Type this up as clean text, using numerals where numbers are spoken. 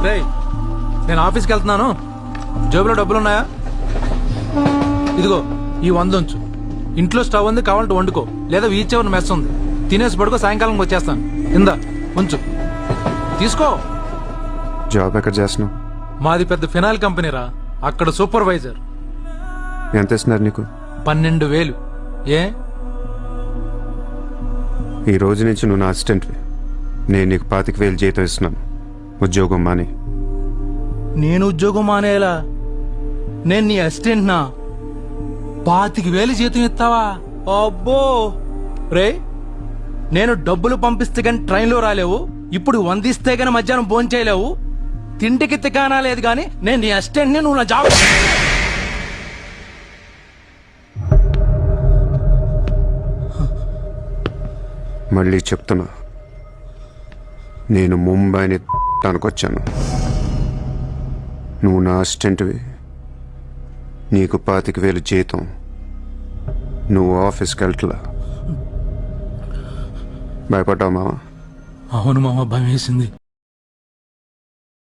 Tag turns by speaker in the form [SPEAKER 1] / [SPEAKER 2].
[SPEAKER 1] రేయ్, నేను ఆఫీస్కి వెళ్తున్నాను. జేబులో డబ్బులున్నాయా? ఇదిగో ఈ 100 ఉంచు. ఇంట్లో స్టవ్ ఉంది, కావాలంటే వండుకో, లేదా వీచ్ ఎవరి మెస్ ఉంది, తినేసి పడుకో. సాయంకాలం వచ్చేస్తాను. ఇందా ఉంచు, తీసుకో.
[SPEAKER 2] జాబ్ ఎక్కడ చేస్తున్నావు?
[SPEAKER 1] మాది పెద్ద ఫినాయిల్ కంపెనీరా, అక్కడ సూపర్వైజర్.
[SPEAKER 2] ఎంత ఇస్తున్నారు నీకు?
[SPEAKER 1] 12,000. ఏ?
[SPEAKER 2] ఈ రోజు నుంచి నువ్వు నా అసిస్టెంట్వి. నేను నీకు 25,000 జీతం ఇస్తున్నాను. ఉద్యోగం మాని.
[SPEAKER 1] నేను ఉద్యోగం మానేలా? నేను నీ అసిస్టెంట్ నా? 25,000 జీతం ఇస్తావా? అబ్బో రే, నేను డబ్బులు పంపిస్తే గాని ట్రైన్లో రాలేవు, ఇప్పుడు 100 ఇస్తే గాని మధ్యాహ్నం భోజనం చేయలేవు, తిండికి తికానా లేదు గాని నేను నీ అసిస్టెంట్ని, నువ్వు నా జాబ్.
[SPEAKER 2] మళ్ళీ చెప్తున్నా, నేను ముంబైని తనకొచ్చాను. నువ్వు నా అసిస్టెంట్వి, నీకు 25,000 జీతం, నువ్వు ఆఫీస్కి వెళ్ళట్లా. భయపడ్డావు మావా?
[SPEAKER 1] అవును మామ, భయం వేసింది.